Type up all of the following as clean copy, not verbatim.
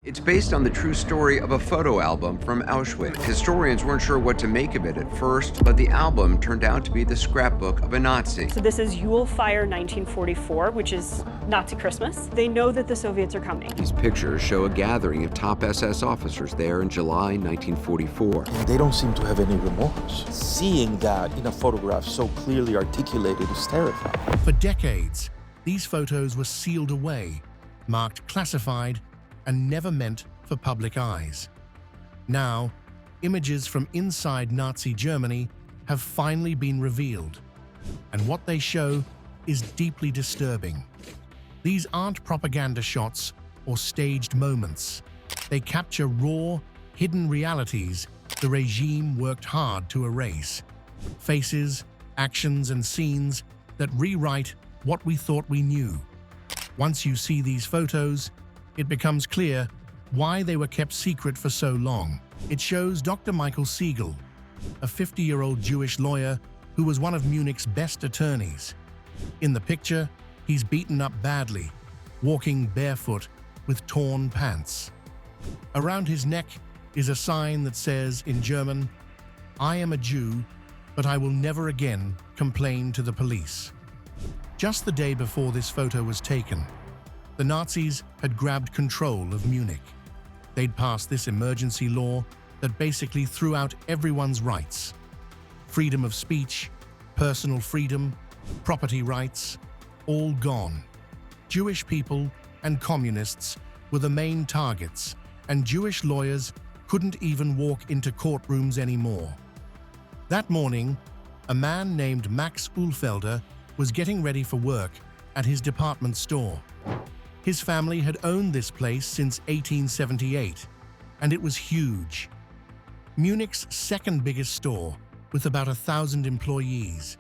It's based on the true story of a photo album from Auschwitz. Historians weren't sure what to make of it at first, but the album turned out to be the scrapbook of a Nazi. So this is Yule Fire 1944, which is Nazi Christmas. They know that the Soviets are coming. These pictures show a gathering of top SS officers there in July 1944. They don't seem to have any remorse. Seeing that in a photograph so clearly articulated is terrifying. For decades, these photos were sealed away, marked classified, and never meant for public eyes. Now, images from inside Nazi Germany have finally been revealed, and what they show is deeply disturbing. These aren't propaganda shots or staged moments. They capture raw, hidden realities the regime worked hard to erase. Faces, actions, and scenes that rewrite what we thought we knew. Once you see these photos, it becomes clear why they were kept secret for so long. It shows Dr. Michael Siegel, a 50-year-old Jewish lawyer who was one of Munich's best attorneys. In the picture, he's beaten up badly, walking barefoot with torn pants. Around his neck is a sign that says in German, "I am a Jew, but I will never again complain to the police." Just the day before this photo was taken, the Nazis had grabbed control of Munich. They'd passed this emergency law that basically threw out everyone's rights. Freedom of speech, personal freedom, property rights, all gone. Jewish people and communists were the main targets, and Jewish lawyers couldn't even walk into courtrooms anymore. That morning, a man named Max Olfelder was getting ready for work at his department store. His family had owned this place since 1878, and it was huge. Munich's second biggest store, with about 1,000 employees.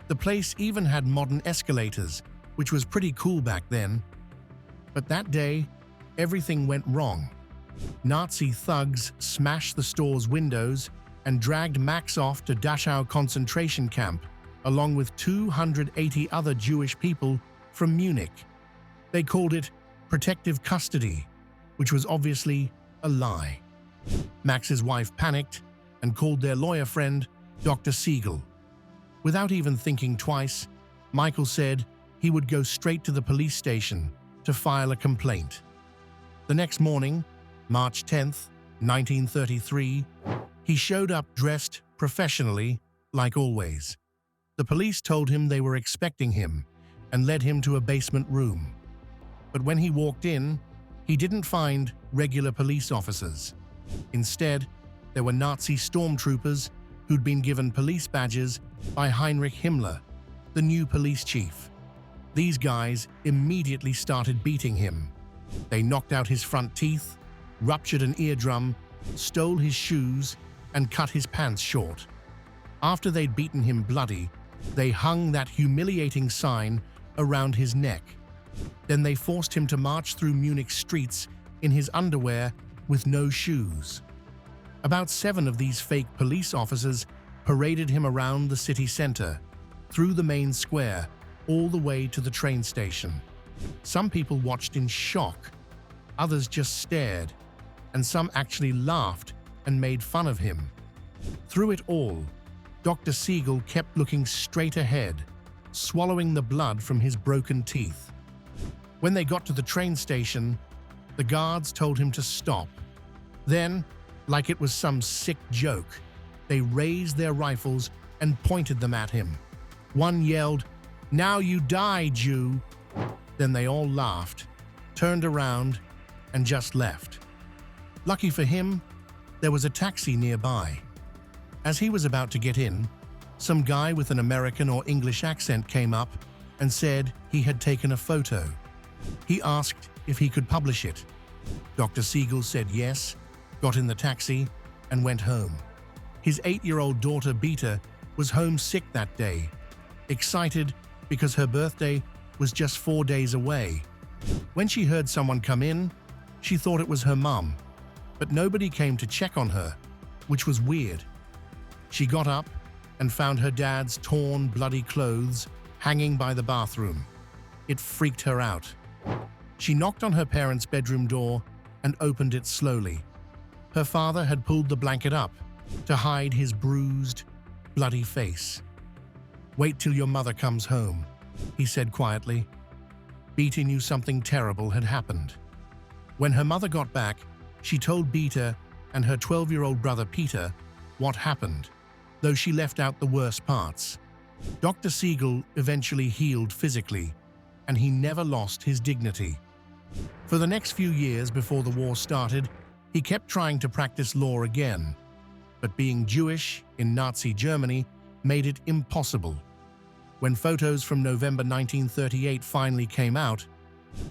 The place even had modern escalators, which was pretty cool back then. But that day, everything went wrong. Nazi thugs smashed the store's windows and dragged Max off to Dachau concentration camp, along with 280 other Jewish people from Munich. They called it protective custody, which was obviously a lie. Max's wife panicked and called their lawyer friend, Dr. Siegel. Without even thinking twice, Michael said he would go straight to the police station to file a complaint. The next morning, March 10th, 1933, he showed up dressed professionally, like always. The police told him they were expecting him and led him to a basement room. But when he walked in, he didn't find regular police officers. Instead, there were Nazi stormtroopers who'd been given police badges by Heinrich Himmler, the new police chief. These guys immediately started beating him. They knocked out his front teeth, ruptured an eardrum, stole his shoes, and cut his pants short. After they'd beaten him bloody, they hung that humiliating sign around his neck. Then they forced him to march through Munich streets in his underwear with no shoes. About 7 of these fake police officers paraded him around the city center, through the main square, all the way to the train station. Some people watched in shock, others just stared, and some actually laughed and made fun of him. Through it all, Dr. Siegel kept looking straight ahead, swallowing the blood from his broken teeth. When they got to the train station, the guards told him to stop. Then, like it was some sick joke, they raised their rifles and pointed them at him. One yelled, "Now you die, Jew!" Then they all laughed, turned around, and just left. Lucky for him, there was a taxi nearby. As he was about to get in, some guy with an American or English accent came up and said he had taken a photo. He asked if he could publish it. Dr. Siegel said yes, got in the taxi, and went home. His 8-year-old daughter, Beta, was homesick that day, excited because her birthday was just 4 days away. When she heard someone come in, she thought it was her mum, but nobody came to check on her, which was weird. She got up and found her dad's torn, bloody clothes hanging by the bathroom. It freaked her out. She knocked on her parents' bedroom door and opened it slowly. Her father had pulled the blanket up to hide his bruised, bloody face. "Wait till your mother comes home," he said quietly. Beta knew something terrible had happened. When her mother got back, she told Beta and her 12-year-old brother Peter what happened, though she left out the worst parts. Dr. Siegel eventually healed physically, and he never lost his dignity. For the next few years before the war started, he kept trying to practice law again, but being Jewish in Nazi Germany made it impossible. When photos from November 1938 finally came out,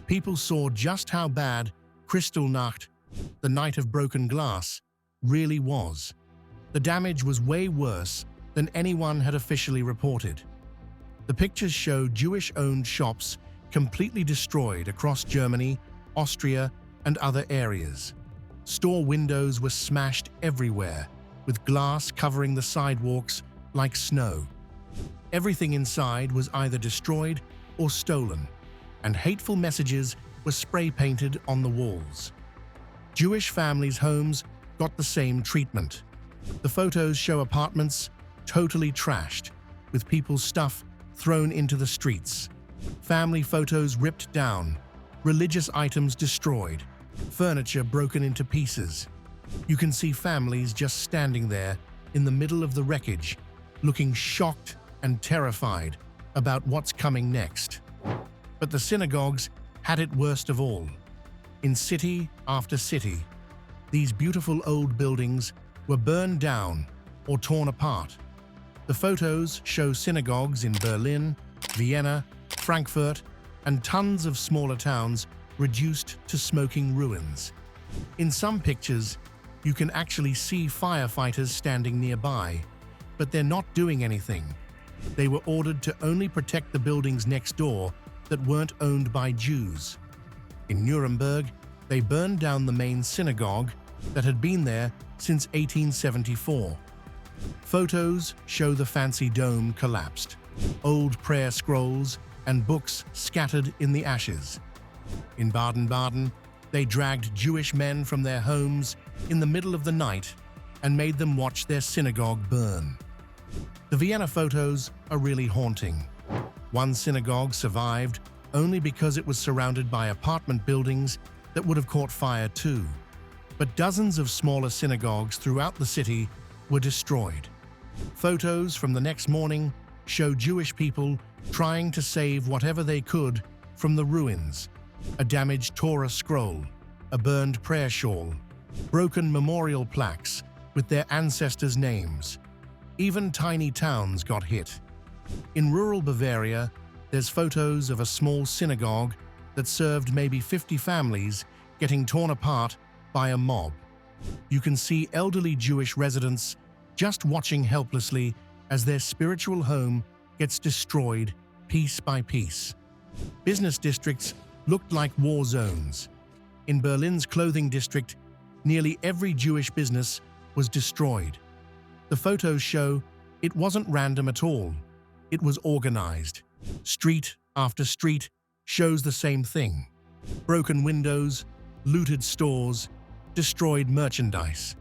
people saw just how bad Kristallnacht, the night of broken glass, really was. The damage was way worse than anyone had officially reported. The pictures show Jewish-owned shops completely destroyed across Germany, Austria, and other areas. Store windows were smashed everywhere, with glass covering the sidewalks like snow. Everything inside was either destroyed or stolen, and hateful messages were spray-painted on the walls. Jewish families' homes got the same treatment. The photos show apartments totally trashed, with people's stuff thrown into the streets. Family photos ripped down, religious items destroyed, furniture broken into pieces. You can see families just standing there in the middle of the wreckage, looking shocked and terrified about what's coming next. But the synagogues had it worst of all. In city after city, these beautiful old buildings were burned down or torn apart. The photos show synagogues in Berlin, Vienna, Frankfurt, and tons of smaller towns reduced to smoking ruins. In some pictures, you can actually see firefighters standing nearby, but they're not doing anything. They were ordered to only protect the buildings next door that weren't owned by Jews. In Nuremberg, they burned down the main synagogue that had been there since 1874. Photos show the fancy dome collapsed, old prayer scrolls and books scattered in the ashes. In Baden-Baden, they dragged Jewish men from their homes in the middle of the night and made them watch their synagogue burn. The Vienna photos are really haunting. One synagogue survived only because it was surrounded by apartment buildings that would have caught fire too. But dozens of smaller synagogues throughout the city were destroyed. Photos from the next morning show Jewish people trying to save whatever they could from the ruins: a damaged Torah scroll, a burned prayer shawl, broken memorial plaques with their ancestors' names. Even tiny towns got hit. In rural Bavaria, there's photos of a small synagogue that served maybe 50 families getting torn apart by a mob. You can see elderly Jewish residents just watching helplessly as their spiritual home gets destroyed piece by piece. Business districts looked like war zones. In Berlin's clothing district, nearly every Jewish business was destroyed. The photos show it wasn't random at all. It was organized. Street after street shows the same thing: broken windows, looted stores, destroyed merchandise.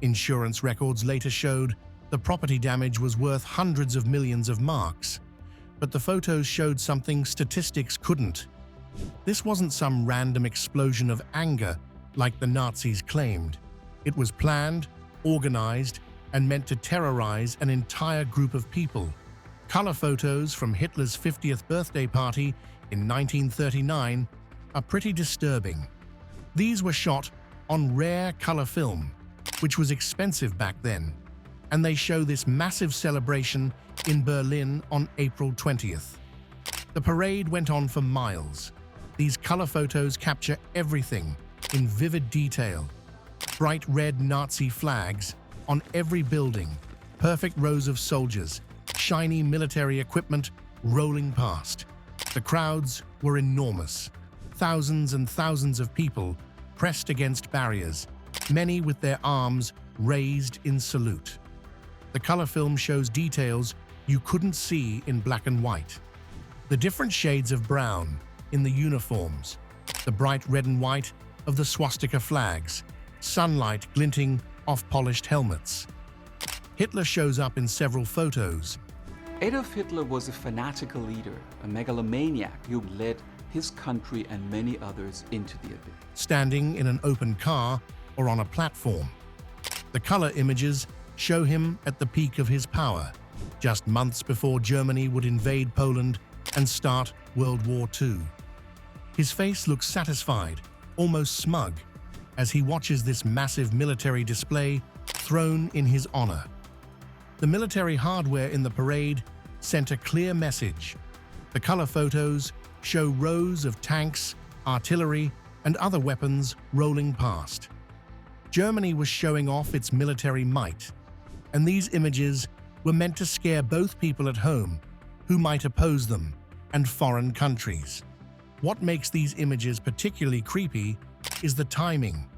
Insurance records later showed the property damage was worth hundreds of millions of marks, but the photos showed something statistics couldn't. This wasn't some random explosion of anger like the Nazis claimed. It was planned, organized, and meant to terrorize an entire group of people. Color photos from Hitler's 50th birthday party in 1939 are pretty disturbing. These were shot on rare color film, which was expensive back then, and they show this massive celebration in Berlin on April 20th. The parade went on for miles. These color photos capture everything in vivid detail. Bright red Nazi flags on every building, perfect rows of soldiers, shiny military equipment rolling past. The crowds were enormous. Thousands and thousands of people pressed against barriers, many with their arms raised in salute. The color film shows details you couldn't see in black and white. The different shades of brown in the uniforms, the bright red and white of the swastika flags, sunlight glinting off polished helmets. Hitler shows up in several photos. Adolf Hitler was a fanatical leader, a megalomaniac who led his country and many others into the abyss. Standing in an open car or on a platform. The color images show him at the peak of his power, just months before Germany would invade Poland and start World War II. His face looks satisfied, almost smug, as he watches this massive military display thrown in his honor. The military hardware in the parade sent a clear message. The color photos show rows of tanks, artillery, and other weapons rolling past. Germany was showing off its military might, and these images were meant to scare both people at home who might oppose them and foreign countries. What makes these images particularly creepy is the timing.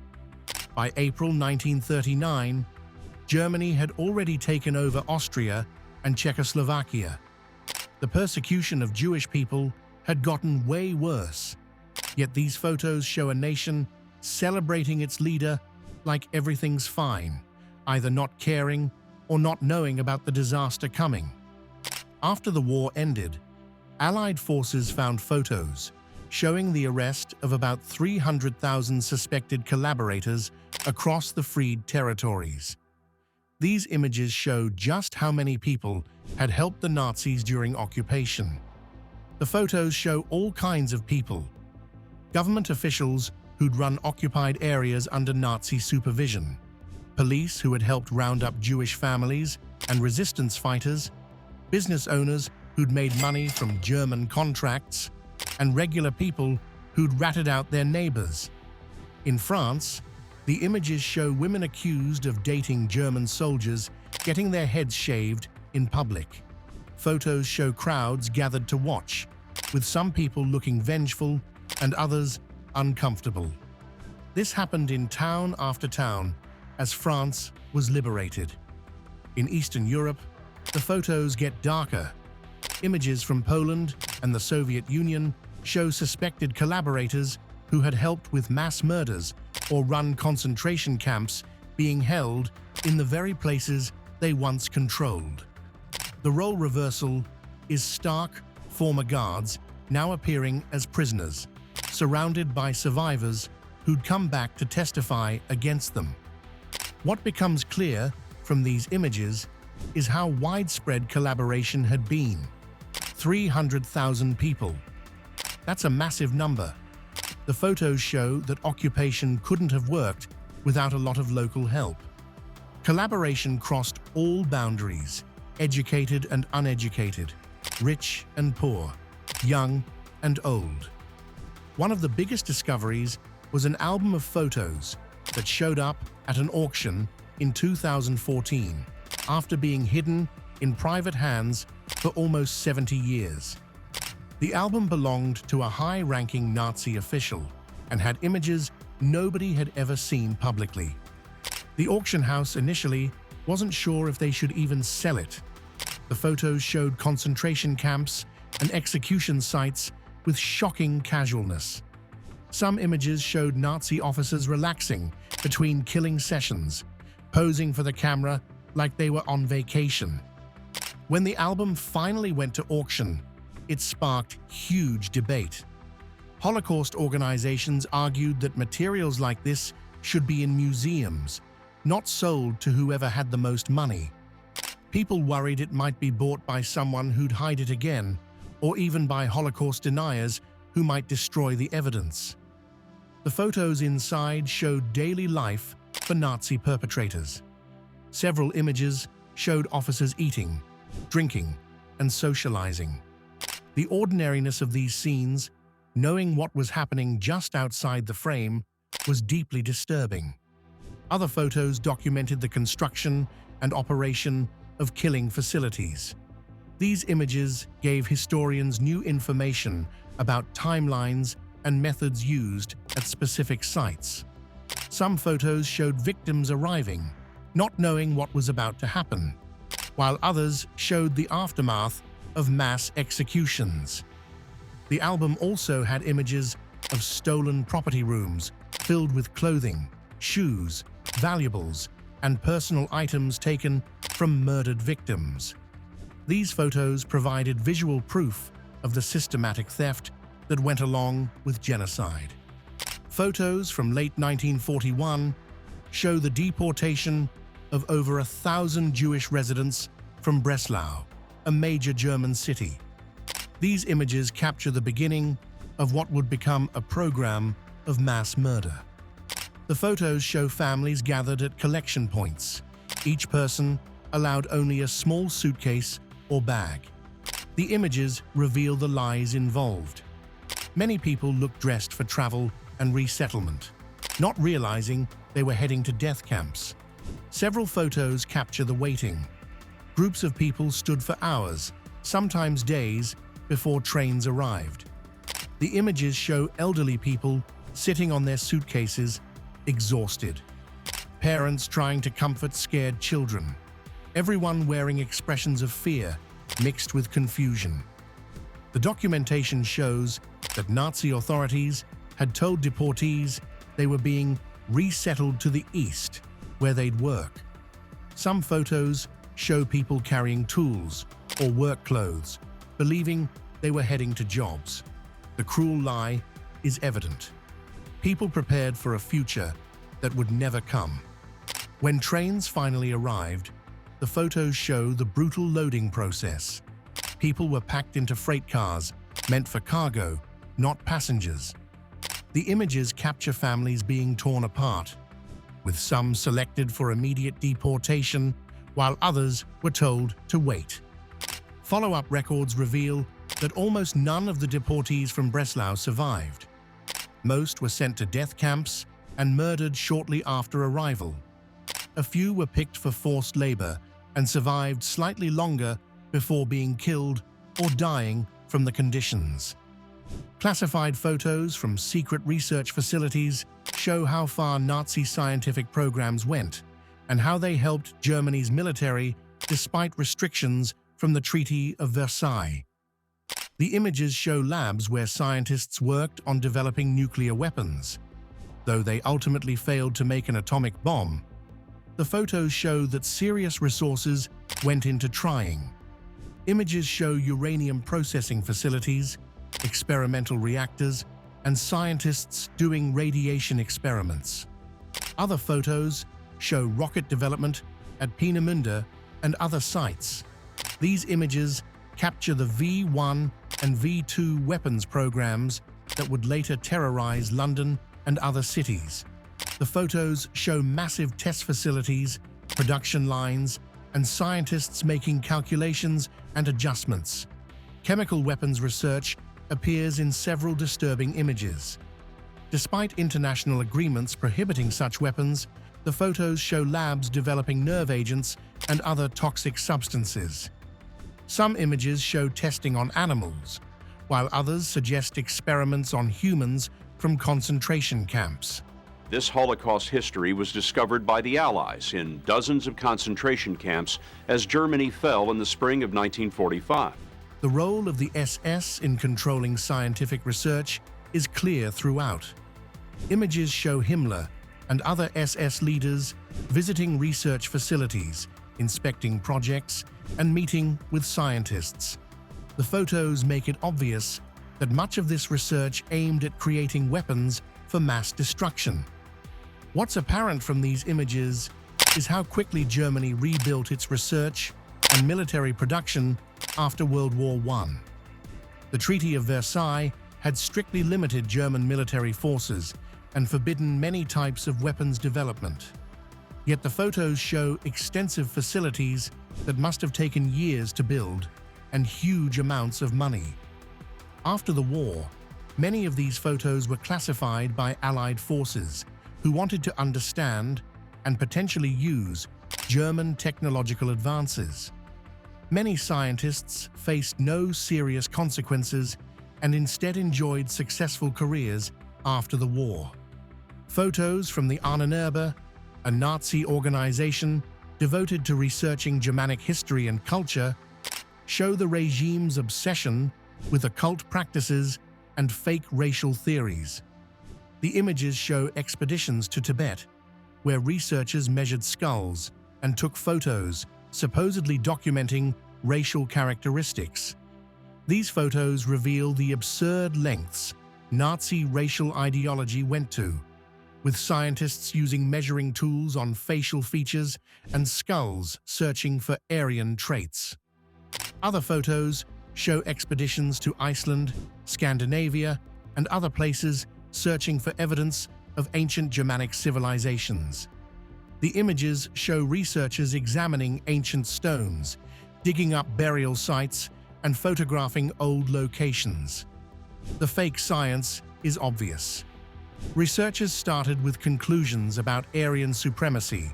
By April 1939, Germany had already taken over Austria and Czechoslovakia. The persecution of Jewish people had gotten way worse, yet these photos show a nation celebrating its leader like everything's fine, either not caring or not knowing about the disaster coming. After the war ended, Allied forces found photos showing the arrest of about 300,000 suspected collaborators across the freed territories. These images show just how many people had helped the Nazis during occupation. The photos show all kinds of people. Government officials who'd run occupied areas under Nazi supervision, police who had helped round up Jewish families and resistance fighters, business owners who'd made money from German contracts, and regular people who'd ratted out their neighbors. In France, the images show women accused of dating German soldiers getting their heads shaved in public. Photos show crowds gathered to watch, with some people looking vengeful and others uncomfortable. This happened in town after town as France was liberated. In Eastern Europe, the photos get darker. Images from Poland and the Soviet Union show suspected collaborators who had helped with mass murders or run concentration camps being held in the very places they once controlled. The role reversal is stark former guards now appearing as prisoners, surrounded by survivors who'd come back to testify against them. What becomes clear from these images is how widespread collaboration had been. 300,000 people. That's a massive number. The photos show that occupation couldn't have worked without a lot of local help. Collaboration crossed all boundaries, educated and uneducated, rich and poor, young and old. One of the biggest discoveries was an album of photos that showed up at an auction in 2014 after being hidden in private hands for almost 70 years. The album belonged to a high-ranking Nazi official and had images nobody had ever seen publicly. The auction house initially wasn't sure if they should even sell it. The photos showed concentration camps and execution sites with shocking casualness. Some images showed Nazi officers relaxing between killing sessions, posing for the camera like they were on vacation. When the album finally went to auction, it sparked huge debate. Holocaust organizations argued that materials like this should be in museums, not sold to whoever had the most money. People worried it might be bought by someone who'd hide it again, or even by Holocaust deniers who might destroy the evidence. The photos inside showed daily life for Nazi perpetrators. Several images showed officers eating, drinking, and socializing. The ordinariness of these scenes, knowing what was happening just outside the frame, was deeply disturbing. Other photos documented the construction and operation of killing facilities. These images gave historians new information about timelines and methods used at specific sites. Some photos showed victims arriving, not knowing what was about to happen, while others showed the aftermath of mass executions. The album also had images of stolen property rooms, filled with clothing, shoes, valuables, and personal items taken from murdered victims. These photos provided visual proof of the systematic theft that went along with genocide. Photos from late 1941 show the deportation of over 1,000 Jewish residents from Brelau, a major German city. These images capture the beginning of what would become a program of mass murder. The photos show families gathered at collection points, each person allowed only a small suitcase or bag. The images reveal the lies involved. Many people looked dressed for travel and resettlement, not realizing they were heading to death camps. Several photos capture the waiting. Groups of people stood for hours, sometimes days, before trains arrived. The images show elderly people sitting on their suitcases, exhausted. Parents trying to comfort scared children. Everyone wearing expressions of fear mixed with confusion. The documentation shows that Nazi authorities had told deportees they were being resettled to the east, where they'd work. Some photos show people carrying tools or work clothes, believing they were heading to jobs. The cruel lie is evident. People prepared for a future that would never come. When trains finally arrived, the photos show the brutal loading process. People were packed into freight cars meant for cargo, not passengers. The images capture families being torn apart, with some selected for immediate deportation, while others were told to wait. Follow-up records reveal that almost none of the deportees from Brelau survived. Most were sent to death camps and murdered shortly after arrival. A few were picked for forced labor and survived slightly longer before being killed or dying from the conditions. Classified photos from secret research facilities show how far Nazi scientific programs went and how they helped Germany's military despite restrictions from the Treaty of Versailles. The images show labs where scientists worked on developing nuclear weapons. Though they ultimately failed to make an atomic bomb, the photos show that serious resources went into trying. Images show uranium processing facilities, experimental reactors, and scientists doing radiation experiments. Other photos show rocket development at Peenemünde and other sites. These images capture the V-1 and V-2 weapons programs that would later terrorize London and other cities. The photos show massive test facilities, production lines, and scientists making calculations and adjustments. Chemical weapons research appears in several disturbing images. Despite international agreements prohibiting such weapons, the photos show labs developing nerve agents and other toxic substances. Some images show testing on animals, while others suggest experiments on humans from concentration camps. This Holocaust history was discovered by the Allies in dozens of concentration camps as Germany fell in the spring of 1945. The role of the SS in controlling scientific research is clear throughout. Images show Himmler and other SS leaders visiting research facilities, inspecting projects, and meeting with scientists. The photos make it obvious that much of this research aimed at creating weapons for mass destruction. What's apparent from these images is how quickly Germany rebuilt its research and military production after World War I. The Treaty of Versailles had strictly limited German military forces and forbidden many types of weapons development. Yet the photos show extensive facilities that must have taken years to build and huge amounts of money. After the war, many of these photos were classified by Allied forces who wanted to understand and potentially use German technological advances. Many scientists faced no serious consequences and instead enjoyed successful careers after the war. Photos from the Ahnenerbe, a Nazi organization devoted to researching Germanic history and culture, show the regime's obsession with occult practices and fake racial theories. The images show expeditions to Tibet, where researchers measured skulls and took photos, supposedly documenting racial characteristics. These photos reveal the absurd lengths Nazi racial ideology went to, with scientists using measuring tools on facial features and skulls searching for Aryan traits. Other photos show expeditions to Iceland, Scandinavia, and other places searching for evidence of ancient Germanic civilizations. The images show researchers examining ancient stones, digging up burial sites, and photographing old locations. The fake science is obvious. Researchers started with conclusions about Aryan supremacy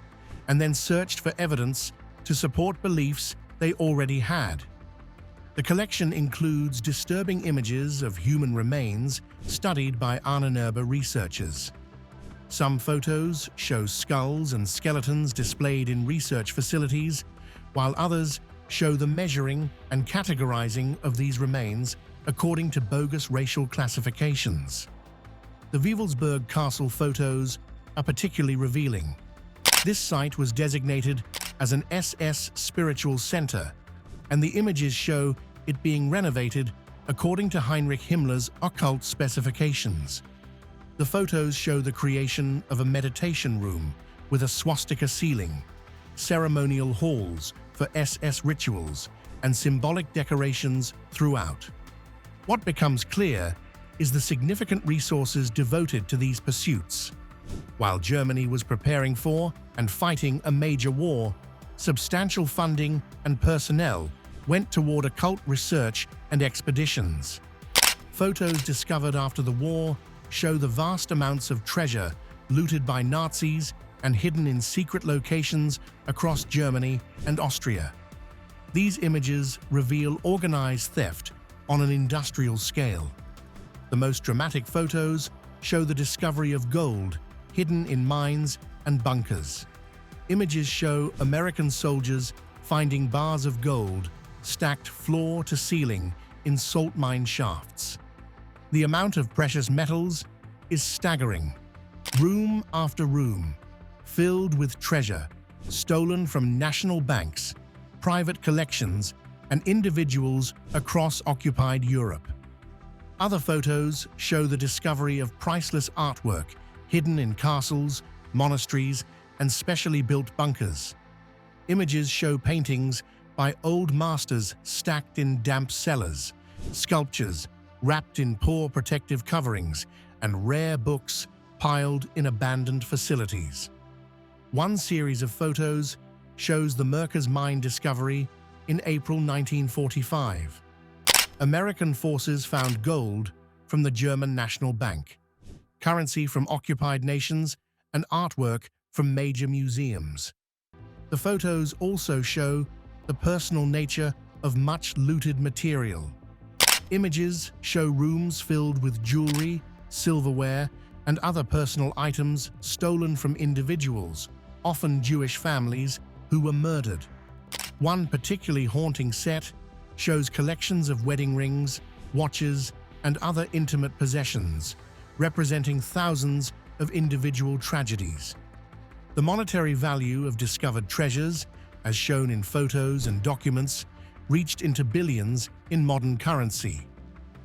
and then searched for evidence to support beliefs they already had. The collection includes disturbing images of human remains studied by Ahnenerbe researchers. Some photos show skulls and skeletons displayed in research facilities, while others show the measuring and categorizing of these remains according to bogus racial classifications. The Wewelsburg Castle photos are particularly revealing. This site was designated as an SS spiritual center, and the images show it being renovated according to Heinrich Himmler's occult specifications. The photos show the creation of a meditation room with a swastika ceiling, ceremonial halls for SS rituals, and symbolic decorations throughout. What becomes clear is the significant resources devoted to these pursuits. While Germany was preparing for and fighting a major war, substantial funding and personnel went toward occult research and expeditions. Photos discovered after the war show the vast amounts of treasure looted by Nazis and hidden in secret locations across Germany and Austria. These images reveal organized theft on an industrial scale. The most dramatic photos show the discovery of gold hidden in mines and bunkers. Images show American soldiers finding bars of gold stacked floor to ceiling in salt mine shafts. The amount of precious metals is staggering. Room after room, filled with treasure, stolen from national banks, private collections, and individuals across occupied Europe. Other photos show the discovery of priceless artwork hidden in castles, monasteries, and specially built bunkers. Images show paintings by old masters stacked in damp cellars, sculptures wrapped in poor protective coverings, and rare books piled in abandoned facilities. One series of photos shows the Merkers mine discovery in April 1945. American forces found gold from the German National Bank, currency from occupied nations, and artwork from major museums. The photos also show the personal nature of much looted material. Images show rooms filled with jewelry, silverware, and other personal items stolen from individuals, often Jewish families, who were murdered. One particularly haunting set shows collections of wedding rings, watches, and other intimate possessions, representing thousands of individual tragedies. The monetary value of discovered treasures, as shown in photos and documents, reached into billions in modern currency.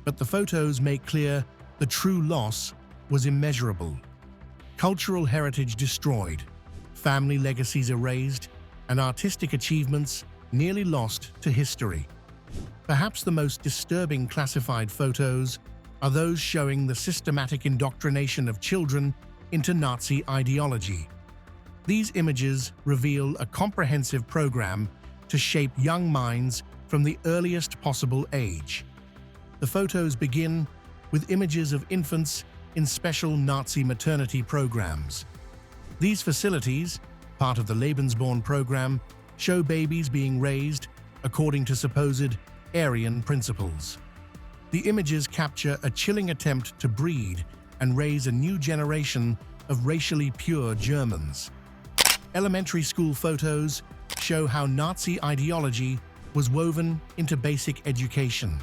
But the photos make clear the true loss was immeasurable. Cultural heritage destroyed, family legacies erased, and artistic achievements nearly lost to history. Perhaps the most disturbing classified photos are those showing the systematic indoctrination of children into Nazi ideology. These images reveal a comprehensive program to shape young minds from the earliest possible age. The photos begin with images of infants in special Nazi maternity programs. These facilities, part of the Lebensborn program, show babies being raised according to supposed Aryan principles. The images capture a chilling attempt to breed and raise a new generation of racially pure Germans. Elementary school photos show how Nazi ideology was woven into basic education.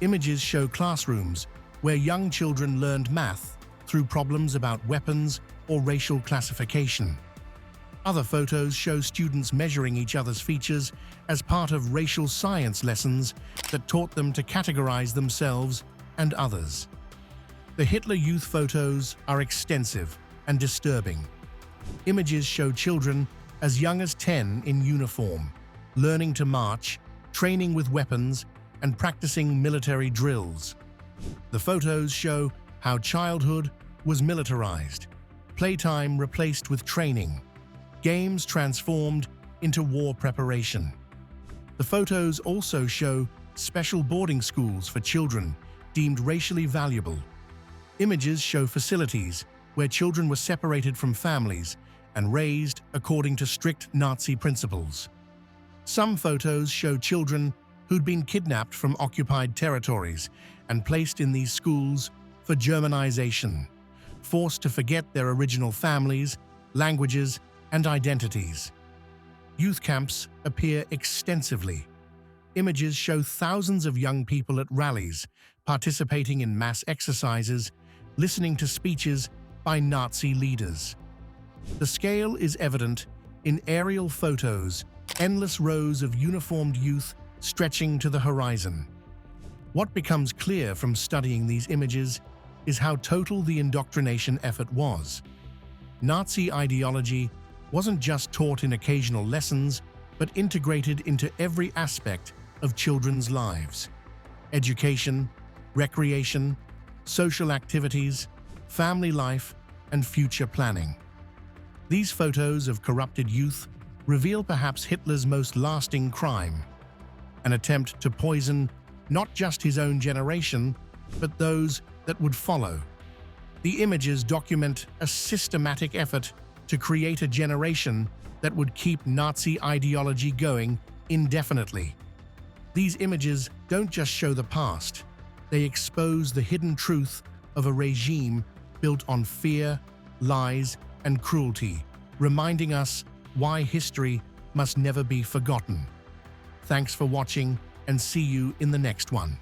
Images show classrooms where young children learned math through problems about weapons or racial classification. Other photos show students measuring each other's features as part of racial science lessons that taught them to categorize themselves and others. The Hitler Youth photos are extensive and disturbing. Images show children as young as 10 in uniform, learning to march, training with weapons, and practicing military drills. The photos show how childhood was militarized, playtime replaced with training, games transformed into war preparation. The photos also show special boarding schools for children deemed racially valuable. Images show facilities where children were separated from families and raised according to strict Nazi principles. Some photos show children who'd been kidnapped from occupied territories and placed in these schools for Germanization, forced to forget their original families, languages, and identities. Youth camps appear extensively. Images show thousands of young people at rallies, participating in mass exercises, listening to speeches by Nazi leaders. The scale is evident in aerial photos, endless rows of uniformed youth stretching to the horizon. What becomes clear from studying these images is how total the indoctrination effort was. Nazi ideology wasn't just taught in occasional lessons, but integrated into every aspect of children's lives. Education, recreation, social activities, family life, and future planning. These photos of corrupted youth reveal perhaps Hitler's most lasting crime, an attempt to poison not just his own generation, but those that would follow. The images document a systematic effort to create a generation that would keep Nazi ideology going indefinitely. These images don't just show the past, they expose the hidden truth of a regime built on fear, lies, and cruelty, reminding us why history must never be forgotten. Thanks for watching, and see you in the next one.